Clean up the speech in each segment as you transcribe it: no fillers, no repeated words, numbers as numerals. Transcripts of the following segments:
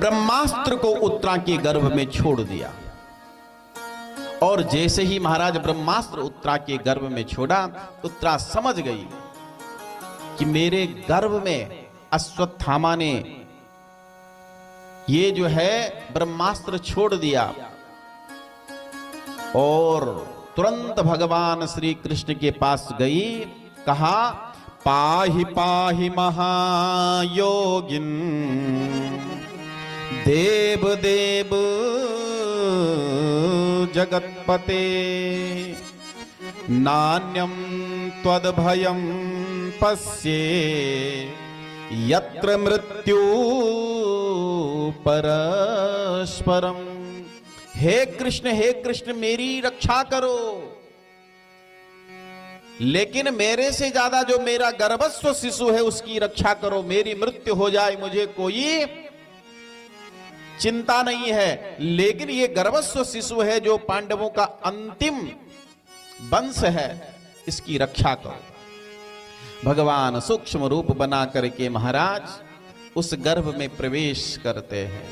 ब्रह्मास्त्र को उत्तरा के गर्भ में छोड़ दिया। और जैसे ही महाराज ब्रह्मास्त्र उत्तरा के गर्भ में छोड़ा, उत्तरा समझ गई कि मेरे गर्भ में अश्वत्थामा ने ये जो है ब्रह्मास्त्र छोड़ दिया। और तुरंत भगवान श्री कृष्ण के पास गई, कहा पाहि पाहि महायोगिन देव देव जगतपते नान्यम त्वद्भयं पश्ये यत्र मृत्यु परस्परम। हे कृष्ण मेरी रक्षा करो, लेकिन मेरे से ज्यादा जो मेरा गर्भस्थ शिशु है उसकी रक्षा करो। मेरी मृत्यु हो जाए मुझे कोई चिंता नहीं है, लेकिन ये गर्भस्थ शिशु है जो पांडवों का अंतिम वंश है, इसकी रक्षा करो। भगवान सूक्ष्म रूप बना करके महाराज उस गर्भ में प्रवेश करते हैं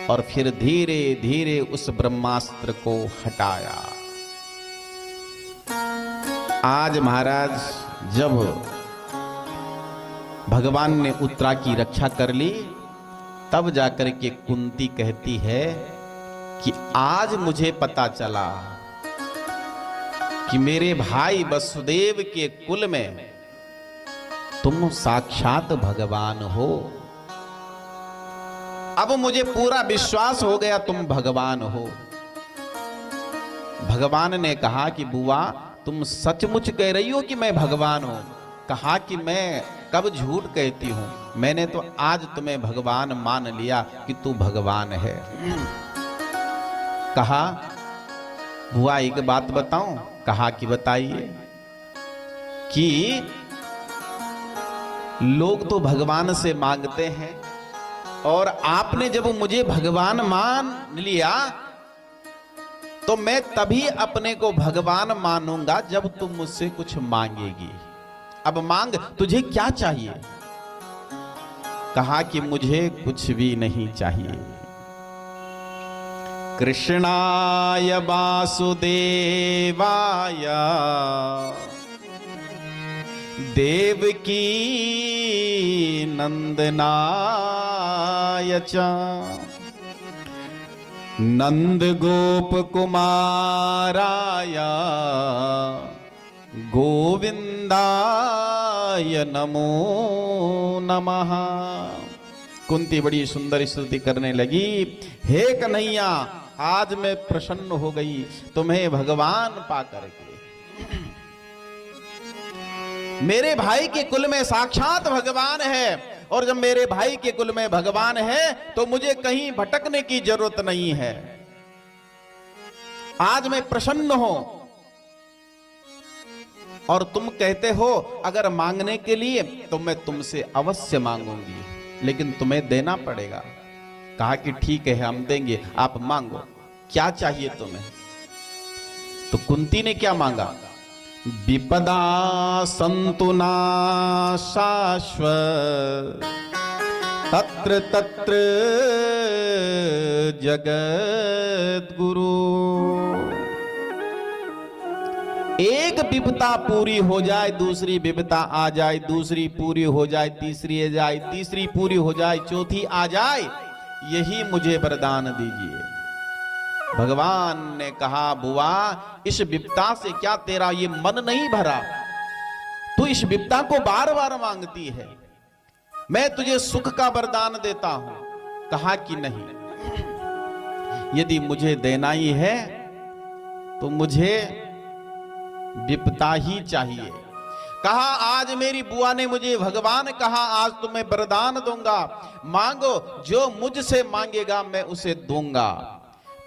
और फिर धीरे धीरे उस ब्रह्मास्त्र को हटाया। आज महाराज जब भगवान ने उत्तरा की रक्षा कर ली, तब जाकर के कुंती कहती है कि आज मुझे पता चला कि मेरे भाई वसुदेव के कुल में तुम साक्षात भगवान हो। अब मुझे पूरा विश्वास हो गया तुम भगवान हो। भगवान ने कहा कि बुआ तुम सचमुच कह रही हो कि मैं भगवान हूं? कहा कि मैं कब झूठ कहती हूं, मैंने तो आज तुम्हें भगवान मान लिया कि तू भगवान है। कहा बुआ एक बात बताऊं? कहा कि बताइए। कि लोग तो भगवान से मांगते हैं और आपने जब मुझे भगवान मान लिया तो मैं तभी अपने को भगवान मानूंगा जब तुम मुझसे कुछ मांगेगी। अब मांग, तुझे क्या चाहिए? कहा कि मुझे कुछ भी नहीं चाहिए। कृष्णाय वासुदेवाय देवकी नंदनाय च नंद गोप कुमाराय गोविंदाय नमो नमः। कुंती बड़ी सुंदर स्तुति करने लगी, हे कन्हैया आज मैं प्रसन्न हो गई तुम्हें भगवान पा करके। मेरे भाई के कुल में साक्षात भगवान है, और जब मेरे भाई के कुल में भगवान है तो मुझे कहीं भटकने की जरूरत नहीं है। आज मैं प्रसन्न हूं। और तुम कहते हो अगर मांगने के लिए तो मैं तुमसे अवश्य मांगूंगी, लेकिन तुम्हें देना पड़ेगा। कहा कि ठीक है हम देंगे, आप मांगो क्या चाहिए तुम्हें। तो कुंती ने क्या मांगा? विपदा संतु नाशाश्वत तत्र तत्र जगत गुरु। एक विपदा पूरी हो जाए, दूसरी विपदा आ जाए, दूसरी पूरी हो जाए, तीसरी आ जाए, तीसरी पूरी हो जाए, चौथी आ जाए, यही मुझे वरदान दीजिए। भगवान ने कहा बुआ इस विपदा से क्या तेरा ये मन नहीं भरा? तू इस विपदा को बार बार मांगती है, मैं तुझे सुख का वरदान देता हूं। कहा कि नहीं, यदि मुझे देना ही है तो मुझे विपदा ही चाहिए। कहा आज मेरी बुआ ने मुझे भगवान कहा, आज तुम्हें वरदान दूंगा, मांगो जो मुझसे मांगेगा मैं उसे दूंगा।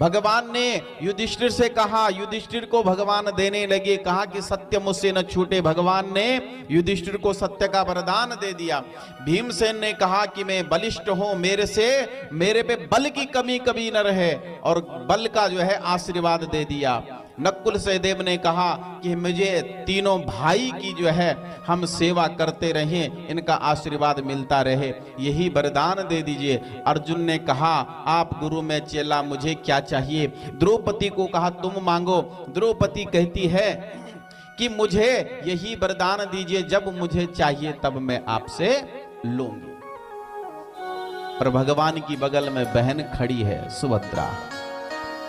भगवान ने युधिष्ठिर से कहा, युधिष्ठिर को भगवान देने लगे। कहा कि सत्य मुझसे न छूटे। भगवान ने युधिष्ठिर को सत्य का वरदान दे दिया। भीमसेन ने कहा कि मैं बलिष्ठ हूं, मेरे पे बल की कमी कभी न रहे, और बल का जो है आशीर्वाद दे दिया। नकुल सहदेव ने कहा कि मुझे तीनों भाई की जो है हम सेवा करते रहें, इनका आशीर्वाद मिलता रहे, यही वरदान दे दीजिए। अर्जुन ने कहा आप गुरु में चेला, मुझे क्या चाहिए? द्रौपदी को कहा तुम मांगो। द्रौपदी कहती है कि मुझे यही वरदान दीजिए, जब मुझे चाहिए तब मैं आपसे लूंगी। पर भगवान की बगल में बहन खड़ी है सुभद्रा।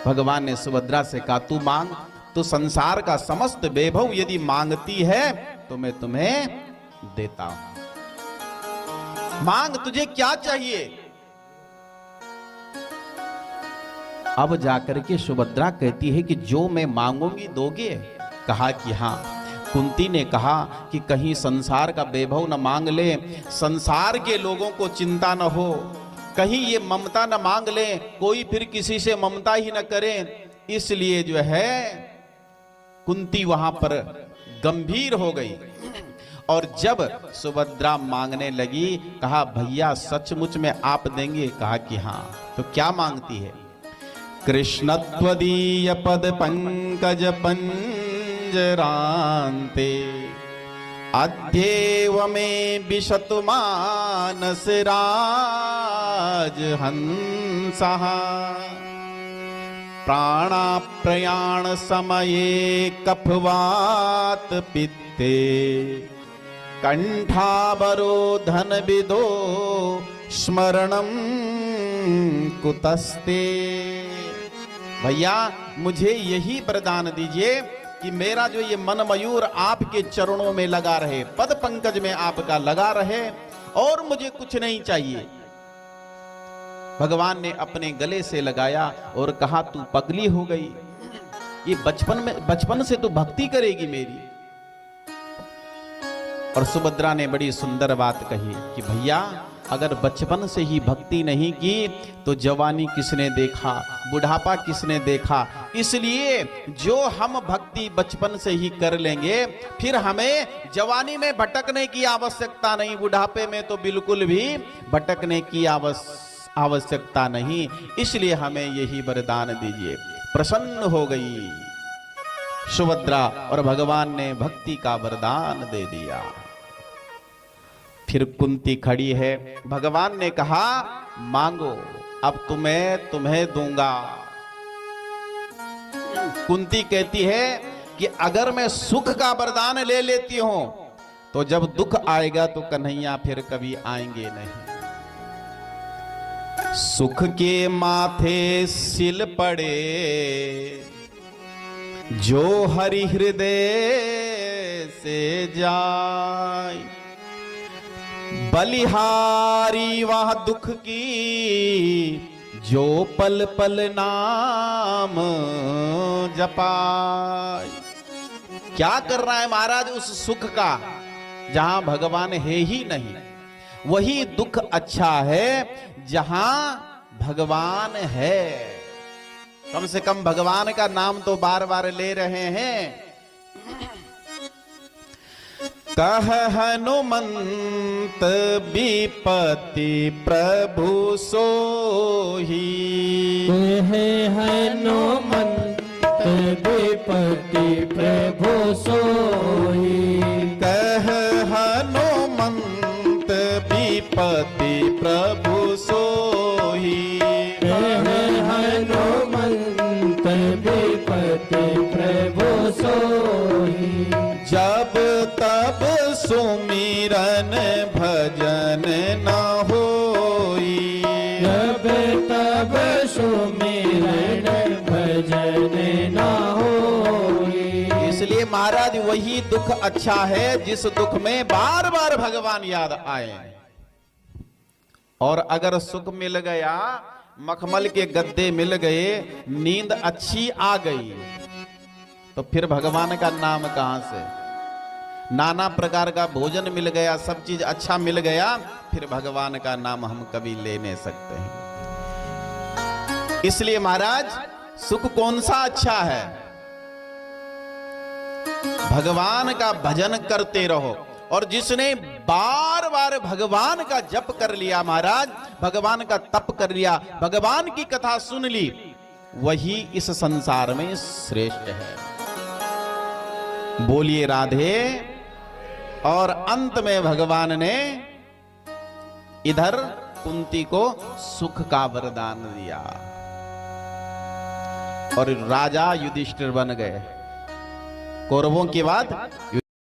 भगवान ने सुभद्रा से कहा तू मांग, तो संसार का समस्त वैभव यदि मांगती है तो मैं तुम्हें देता हूं। मांग, तुझे क्या चाहिए? अब जाकर के सुभद्रा कहती है कि जो मैं मांगूंगी दोगे? कहा कि हां। कुंती ने कहा कि कहीं संसार का वैभव न मांग ले, संसार के लोगों को चिंता न हो, कहीं ये ममता न मांग ले, कोई फिर किसी से ममता ही न करे। इसलिए जो है कुंती वहां पर गंभीर हो गई। और जब सुभद्रा मांगने लगी, कहा भैया सचमुच में आप देंगे? कहा कि हां। तो क्या मांगती है? कृष्णत्वदीय पद पंकज पंजरान्ते अद्येव में विशतु मानस राजहंसः प्राणाप्रयाण समये कफवात पित्ते कंठावरोधन विदो स्मरणं कुतस्ते। भैया मुझे यही वरदान दीजिए कि मेरा जो ये मन मयूर आपके चरणों में लगा रहे, पद पंकज में आपका लगा रहे, और मुझे कुछ नहीं चाहिए। भगवान ने अपने गले से लगाया और कहा तू पगली हो गई, ये बचपन से तू भक्ति करेगी मेरी। और सुभद्रा ने बड़ी सुंदर बात कही कि भैया अगर बचपन से ही भक्ति नहीं की तो जवानी किसने देखा, बुढ़ापा किसने देखा। इसलिए जो हम भक्ति बचपन से ही कर लेंगे, फिर हमें जवानी में भटकने की आवश्यकता नहीं, बुढ़ापे में तो बिल्कुल भी भटकने की आवश्यकता नहीं। इसलिए हमें यही वरदान दीजिए। प्रसन्न हो गई सुभद्रा और भगवान ने भक्ति का वरदान दे दिया। फिर कुंती खड़ी है, भगवान ने कहा मांगो, अब तुम्हें दूंगा। कुंती कहती है कि अगर मैं सुख का वरदान ले लेती हूं तो जब दुख आएगा तो कन्हैया फिर कभी आएंगे नहीं। सुख के माथे सिल पड़े जो हरि हृदय से जाए, बलिहारी वह दुख की जो पल पल नाम जपाए। क्या कर रहा है महाराज उस सुख का जहां भगवान है ही नहीं? वही दुख अच्छा है जहां भगवान है। कम से कम भगवान का नाम तो बार बार ले रहे हैं। कह हनुमंत विपति प्रभु सोही, कह हनुमंत विपति प्रभु सोही, कह हनुमंत विपति प्रभु सोही, कह हनुमंत विपति प्रभु सोही। जब तब सुमिरन भजन न होई, जब तब सुमिरन भजन न होई। इसलिए महाराज वही दुख अच्छा है जिस दुख में बार बार भगवान याद आए। और अगर सुख मिल गया, मखमल के गद्दे मिल गए, नींद अच्छी आ गई, तो फिर भगवान का नाम कहां से? नाना प्रकार का भोजन मिल गया, सब चीज अच्छा मिल गया, फिर भगवान का नाम हम कभी ले नहीं सकते हैं। इसलिए महाराज सुख कौन सा अच्छा है? भगवान का भजन करते रहो। और जिसने बार बार भगवान का जप कर लिया महाराज, भगवान का तप कर लिया, भगवान की कथा सुन ली, वही इस संसार में श्रेष्ठ है। बोलिए राधे। और अंत में भगवान ने इधर कुंती को सुख का वरदान दिया और राजा युधिष्ठिर बन गए। कौरवों के बाद